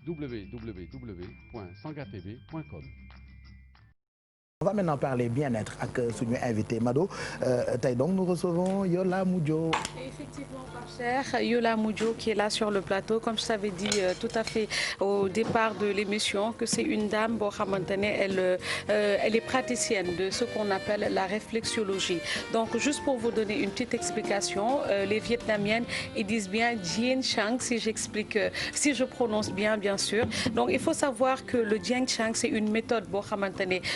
www.sangatv.com. On va maintenant parler bien-être avec suñu invité Mado. Donc nous recevons Yola Moudio. Effectivement, cher Yola Moudio qui est là sur le plateau. Comme je t'avais dit tout à fait au départ de l'émission, que c'est une dame, elle est praticienne de ce qu'on appelle la réflexiologie. Donc juste pour vous donner une petite explication, les Vietnamiennes ils disent bien Dien Chang si j'explique, si je prononce bien sûr. Donc il faut savoir que le Dien Chang c'est une méthode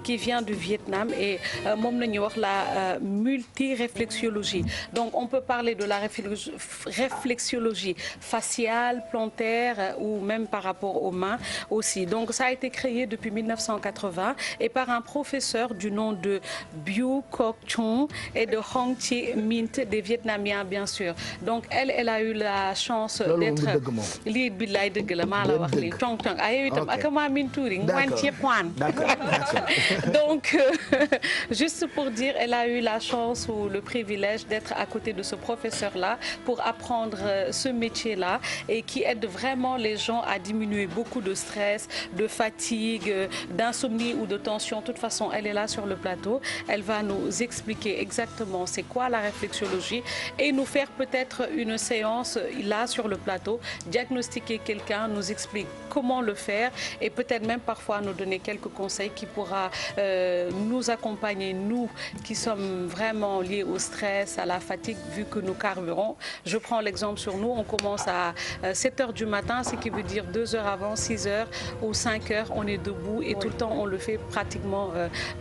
qui vient du Vietnam et la multiréflexiologie. Donc on peut parler de la réflexiologie faciale, plantaire ou même par rapport aux mains aussi. Donc ça a été créé depuis 1980 et par un professeur du nom de Biu Coc Chung et de Hong Chi Mint, des Vietnamiens bien sûr. Donc elle a eu la chance d'être donc, juste pour dire, elle a eu la chance ou le privilège d'être à côté de ce professeur-là pour apprendre ce métier-là et qui aide vraiment les gens à diminuer beaucoup de stress, de fatigue, d'insomnie ou de tension. De toute façon, elle est là sur le plateau. Elle va nous expliquer exactement c'est quoi la réflexiologie et nous faire peut-être une séance là sur le plateau, diagnostiquer quelqu'un, nous explique comment le faire et peut-être même parfois nous donner quelques conseils qui pourra nous accompagner, nous qui sommes vraiment liés au stress, à la fatigue, vu que nous carburons. Je prends l'exemple sur nous, on commence à 7 h du matin, ce qui veut dire 2 heures avant, 6 heures ou 5 heures, on est debout et tout le temps on le fait pratiquement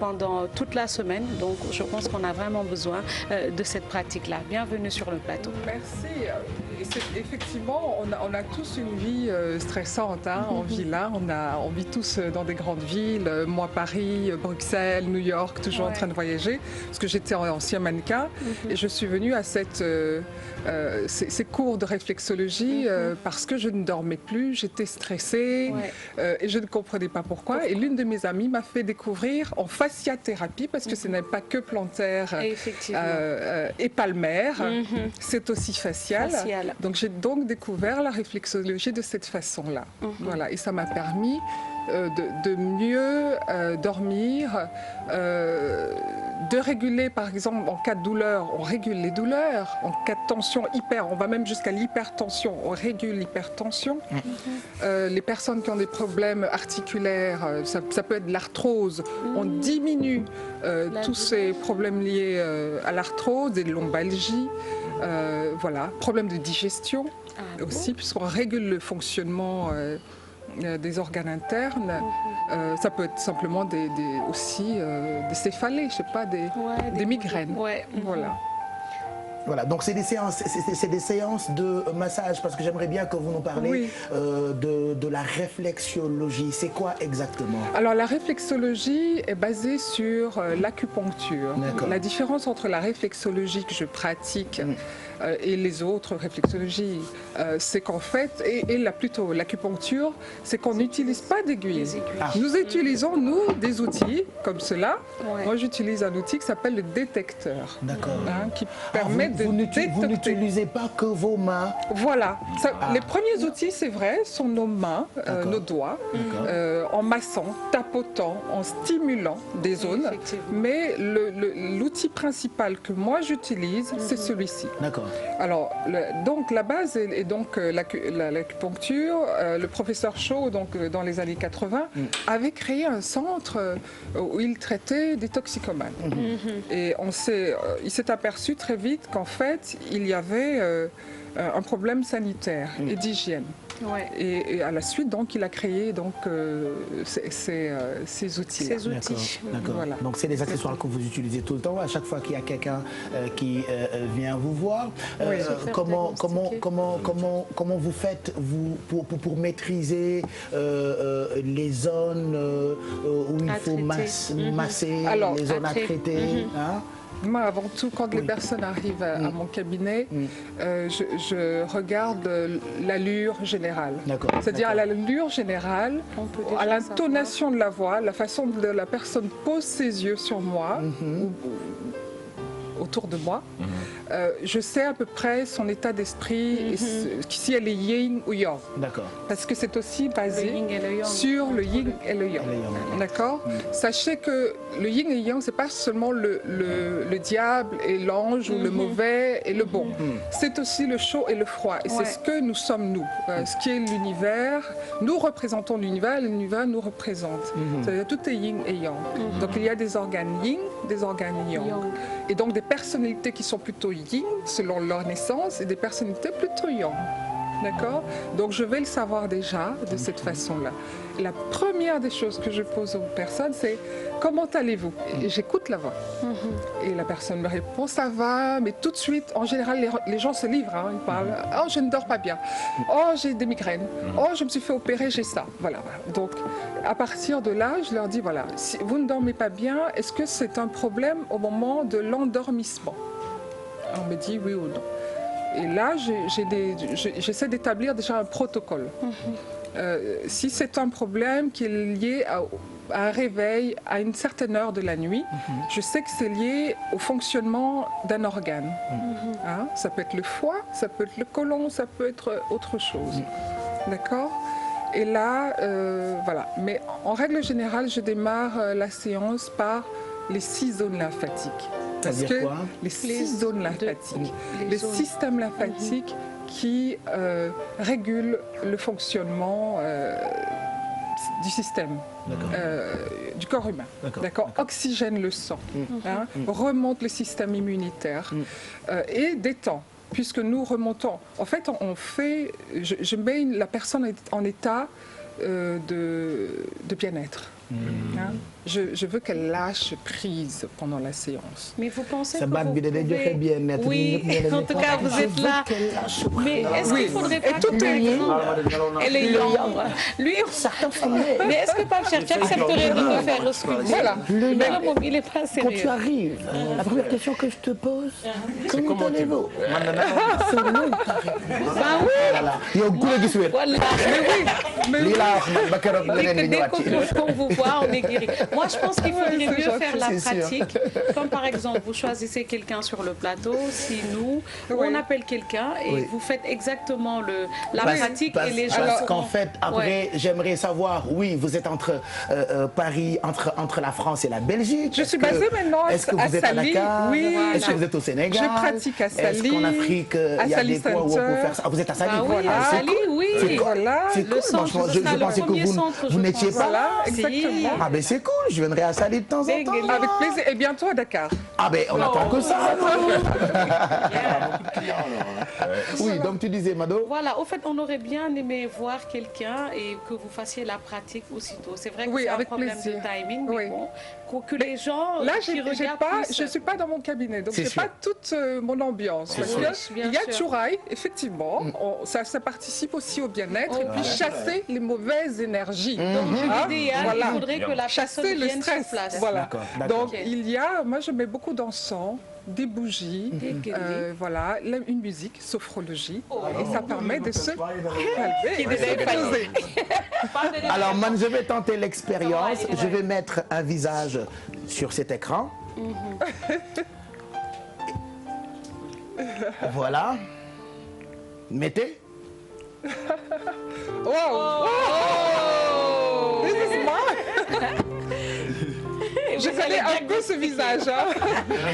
pendant toute la semaine. Donc je pense qu'on a vraiment besoin de cette pratique-là. Bienvenue sur le plateau. Merci. Effectivement, on a tous une vie stressante, hein. On vit là, on vit tous dans des grandes villes, moi Paris, Bruxelles, New York, toujours en train de voyager, parce que j'étais ancien mannequin et je suis venue à ces cours de réflexologie parce que je ne dormais plus, j'étais stressée et je ne comprenais pas pourquoi. Et l'une de mes amies m'a fait découvrir en fasciathérapie, parce que ce n'est pas que plantaire et palmaire, c'est aussi facial. Donc j'ai donc découvert la réflexologie de cette façon-là. Voilà, et ça m'a permis de mieux dormir, de réguler, par exemple, en cas de douleur, on régule les douleurs. En cas de tension on va même jusqu'à l'hypertension, on régule l'hypertension. Les personnes qui ont des problèmes articulaires, ça peut être de l'arthrose, on diminue tous ces problèmes liés à l'arthrose, des lombalgies. Voilà, problème de digestion aussi, puisqu'on régule le fonctionnement des organes internes. Ça peut être simplement aussi des céphalées, je sais pas, des migraines. Voilà. Voilà, donc c'est des séances de massage, parce que j'aimerais bien que vous nous parliez de la réflexiologie. C'est quoi exactement? Alors la réflexologie est basée sur l'acupuncture. La différence entre la réflexologie que je pratique et les autres réflexologies, c'est qu'en fait, plutôt l'acupuncture, c'est qu'on n'utilise pas d'aiguilles. Nous utilisons, nous, des outils comme cela. Moi, j'utilise un outil qui s'appelle le détecteur. D'accord. Qui permet vous n'utilisez pas que vos mains? Voilà. Les premiers outils, c'est vrai, sont nos mains, nos doigts, en massant, tapotant, en stimulant des zones. Mais l'outil principal que moi j'utilise, c'est celui-ci. D'accord. Alors, donc la base est donc l'acupuncture. Le professeur Shaw, donc dans les années 80, avait créé un centre où il traitait des toxicomanes. Et il s'est aperçu très vite qu'en fait, il y avait un problème sanitaire et d'hygiène. Et à la suite, donc, il a créé donc ces outils. D'accord. Voilà. Donc, c'est des accessoires que vous utilisez tout le temps, à chaque fois qu'il y a quelqu'un qui vient vous voir. Comment vous faites pour maîtriser les zones où il faut masser, les zones à traiter? Moi, avant tout, quand les personnes arrivent à mon cabinet, je regarde l'allure générale. C'est-à-dire à l'allure générale, à l'intonation de la voix, la façon dont la personne pose ses yeux sur moi, autour de moi, je sais à peu près son état d'esprit, si elle est yin ou yang. D'accord. Parce que c'est aussi basé sur le yin et le yang. D'accord. Sachez que le yin et le yang, c'est pas seulement le diable et l'ange ou le mauvais et le bon. C'est aussi le chaud et le froid. Et c'est ce que nous sommes, nous. Ce qui est l'univers. Nous représentons l'univers et l'univers nous représente. C'est-à-dire tout est yin et yang. Donc il y a des organes yin, des organes yang. Et donc des personnalités qui sont plutôt yin selon leur naissance et des personnalités plutôt yang. D'accord? Donc je vais le savoir déjà de cette façon-là. La première des choses que je pose aux personnes, c'est comment allez-vous? Et j'écoute la voix. Et la personne me répond ça va, mais tout de suite, en général, les gens se livrent. Hein, ils parlent oh je ne dors pas bien, oh j'ai des migraines, oh je me suis fait opérer, j'ai ça. Voilà. Donc à partir de là, je leur dis voilà, si vous ne dormez pas bien, est-ce que c'est un problème au moment de l'endormissement? On me dit oui ou non. Et là, j'essaie d'établir déjà un protocole. Si c'est un problème qui est lié à un réveil à une certaine heure de la nuit, je sais que c'est lié au fonctionnement d'un organe. Hein? Ça peut être le foie, ça peut être le côlon, ça peut être autre chose. D'accord? Et là, voilà. Mais en règle générale, je démarre la séance par les 6 zones lymphatiques. Parce que les 6 zones lymphatiques, le système lymphatique qui régule le fonctionnement du système, du corps humain, d'accord, oxygène le sang, hein, remonte le système immunitaire et détend. Puisque nous remontons, en fait, je mets la personne en état de bien-être. Hein? Je veux qu'elle lâche prise pendant la séance. Mais vous pensez que vous pouvez... bien-être. Oui, en tout cas, vous êtes là. Mais est-ce qu'il ne faudrait pas que... Elle est yang. Lui, certains mais est-ce que Pape Cheikh accepterait de me faire ausculter? Voilà. Il n'est pas sérieux. Quand tu arrives, la première question que je te pose, comment allez-vous? Bah oui. Voilà. Mais oui. Dès qu'on vous voit, on est guéri. Moi, je pense qu'il faudrait mieux faire la pratique. Comme par exemple, vous choisissez quelqu'un sur le plateau, si nous, on appelle quelqu'un et vous faites exactement la pratique et les gens... Parce qu'en fait, après, j'aimerais savoir, oui, vous êtes entre Paris, entre la France et la Belgique. Je suis basée maintenant à Saly. Est-ce que vous êtes à Dakar? Oui. Est-ce que vous êtes au Sénégal? Je pratique à Saly. Est-ce qu'en Afrique, il y a des coins où on peut faire ça? Vous êtes à Saly? Oui, à Saly, oui. C'est cool. Je pensais que vous n'étiez pas là. Exactement. Ah ben c'est cool, je viendrai à Saly de temps en temps. Avec plaisir. Et bientôt à Dakar. Ah ben on attend que ça. Oui, donc tu disais, Mado. Voilà, au fait, on aurait bien aimé voir quelqu'un et que vous fassiez la pratique aussitôt. C'est vrai que c'est un problème de timing, mais bon, que les gens là, je ne suis pas dans mon cabinet, donc je n'ai pas toute mon ambiance. Il y a Tchouraï, effectivement, ça participe aussi au bien-être et puis chasser les mauvaises énergies. Donc, l'idéal, il faudrait que la personne vienne sur place. Voilà. Donc, moi, je mets beaucoup d'encens, des bougies, voilà, une musique, sophrologie, et ça permet de se calmer. Alors, man, je vais tenter l'expérience. Je vais mettre un visage sur cet écran. Voilà. Mettez. Wow! This is mine! Je connais un peu ce visage. Hein.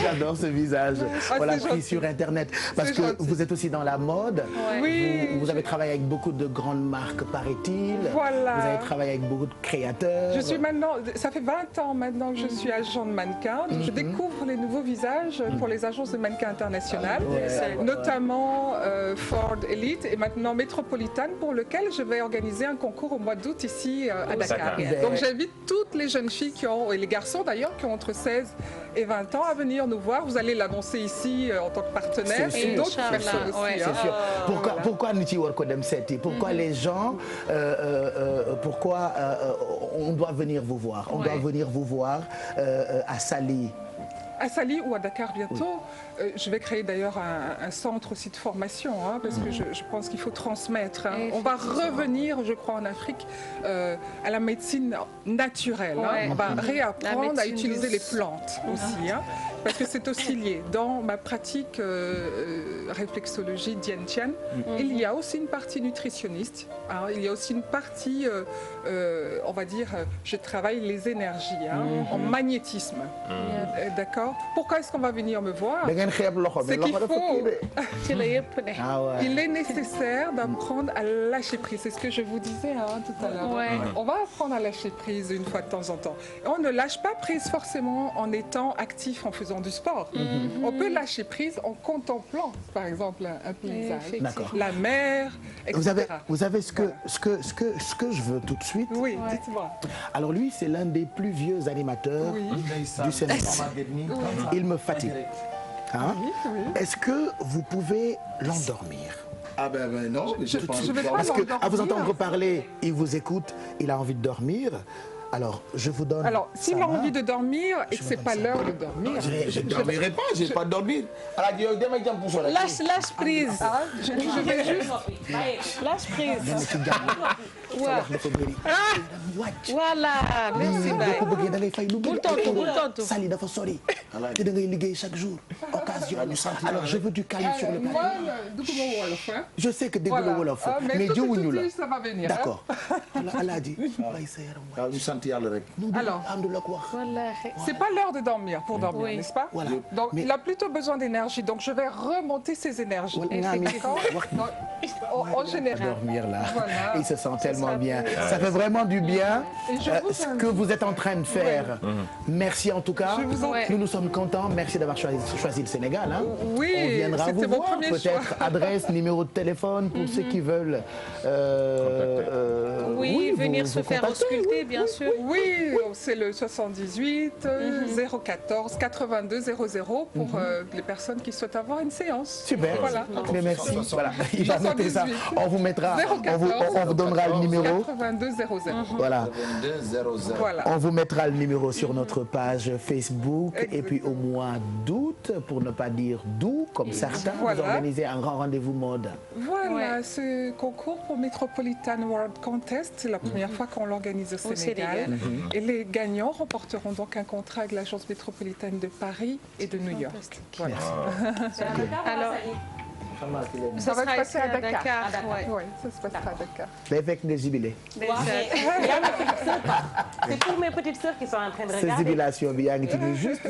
J'adore ce visage. On l'a pris sur Internet. Parce que vous êtes aussi dans la mode. Oui. Vous avez travaillé avec beaucoup de grandes marques, paraît-il. Voilà. Vous avez travaillé avec beaucoup de créateurs. Je suis maintenant, ça fait 20 ans maintenant que je suis agent de mannequin. Je découvre les nouveaux visages pour les agences de mannequins internationales, notamment Ford Elite et maintenant Metropolitan, pour lequel je vais organiser un concours au mois d'août ici à Dakar. Donc j'invite toutes les jeunes filles et les garçons d'ailleurs qui ont entre 16 et 20 ans à venir nous voir. Vous allez l'annoncer ici en tant que partenaire et d'autres personnes aussi. C'est sûr. Pourquoi Niti Warkodem Seti? Pourquoi les gens, pourquoi on doit venir vous voir? On doit venir vous voir à Saly. À Saly ou à Dakar bientôt. Je vais créer d'ailleurs un centre aussi de formation, hein, parce que je pense qu'il faut transmettre. Hein. On va revenir, je crois, en Afrique à la médecine naturelle. Hein. On va réapprendre à utiliser les plantes aussi, hein, parce que c'est aussi lié. Dans ma pratique réflexologie Dien Tien, il y a aussi une partie nutritionniste. Hein, il y a aussi une partie, on va dire, je travaille les énergies hein, en magnétisme. D'accord. Pourquoi est-ce qu'on va venir me voir? C'est qu'il faut... Il est nécessaire d'apprendre à lâcher prise. C'est ce que je vous disais hein, tout à l'heure. On va apprendre à lâcher prise une fois de temps en temps. Et on ne lâche pas prise forcément en étant actif, en faisant du sport. On peut lâcher prise en contemplant, par exemple, un paysage, la mer, etc. Vous avez ce que je veux tout de suite. Oui, dites-moi. Alors lui, c'est l'un des plus vieux animateurs du Sénégal. Il me fatigue. Hein? Est-ce que vous pouvez l'endormir? Ah ben non, je pense vais pas parce qu'à vous entendre parler, il vous écoute, il a envie de dormir. Alors, je vous donne. Alors, s'il a envie de dormir et que c'est pas l'heure de dormir, je ne dormirai pas, je ne vais pas dormir. Lâche prise. Ah, je vais juste. Lâche prise. Voilà, merci Baye. Bul tontu. Sali dafa sori. te da ngay liggéey chaque jour. Occasion. Alors, je veux du calme sur le plateau. Je sais que dégg nga wolof. Mais jëwuñu la. Ça va venir. D'accord. Alaaji bay sa yaram ñu sant yàlla rek. Alors, c'est pas l'heure de dormir pour dormir, n'est-ce pas? Voilà. Donc, il a plutôt besoin d'énergie. Donc, je vais remonter ses énergies. En général. Dormir là. Voilà. Il se sent tellement bien. Ça fait vraiment du bien ce que vous êtes en train de faire. Merci en tout cas. Nous nous sommes contents. Merci d'avoir choisi le Sénégal. Hein. Oui, on viendra vous voir. Peut-être adresse, numéro de téléphone pour ceux qui veulent. Venir se faire ausculter, bien sûr. Oui, c'est le 78 014 82 00 pour les personnes qui souhaitent avoir une séance. Super. Voilà. Mais merci. Voilà. Il va noter ça. On vous mettra. On vous donnera le numéro. 82 00. Voilà. 00. On vous mettra le numéro sur notre page Facebook. Et puis au mois d'août, pour ne pas dire d'août, comme certains, vous organisez un grand rendez-vous mode. Voilà, ce concours pour Metropolitan World Contest, c'est la première fois qu'on l'organise au Sénégal. Et les gagnants remporteront donc un contrat avec l'agence métropolitaine de Paris et de New York. Voilà. Alors, ça va se passer à Dakar. Oui, ça se passera à Dakar. Avec des jubilés. C'est pour mes petites sœurs qui sont en train de regarder. Ces jubilations bi yaa ngi ci biir juste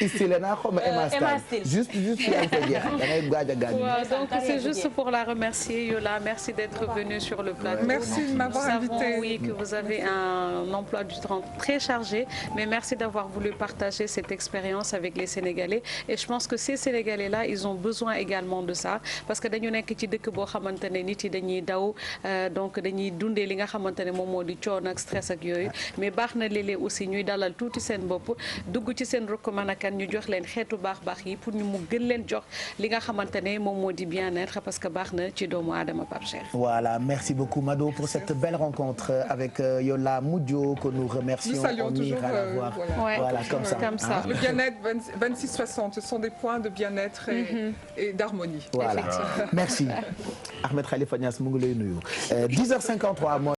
Istilena xaw ma Emma Style juste yaa ngi koy jeex da ngay gaaja gaañ. Donc c'est juste pour la remercier Yola, merci d'être venue sur le plateau. Merci de m'avoir invitée. Oui, que vous avez un emploi du temps très chargé, mais merci d'avoir voulu partager cette expérience avec les Sénégalais et je pense que ces Sénégalais là, ils ont besoin également de ça parce que dañu nekk ci dëkk boo xamante ne nit yi dañuy daw donc dañuy dundee li nga xamante ne moom moo di coono ak stress ak yooyu mais baax na léeg-léeg aussi ñuy dalal tuuti seen bopp dugg ci seen recommanakan ñu jox leen xeetu baax yi pour ñu mu gën leen jox li nga xamante ne moom moo di bien-être parce que baax na ci doomu aadama Pape Cheikh. Voilà, merci beaucoup Mado pour cette belle rencontre avec Yola Moudio que nous remercions. Nous saluons toujours voilà, comme ça. Hein? Le bien-être 26-60, ce sont des points de bien-être et d'harmonie. Voilà. Merci. Ahmed Khalifa Niass mu ngi lay nuyu. 10h53.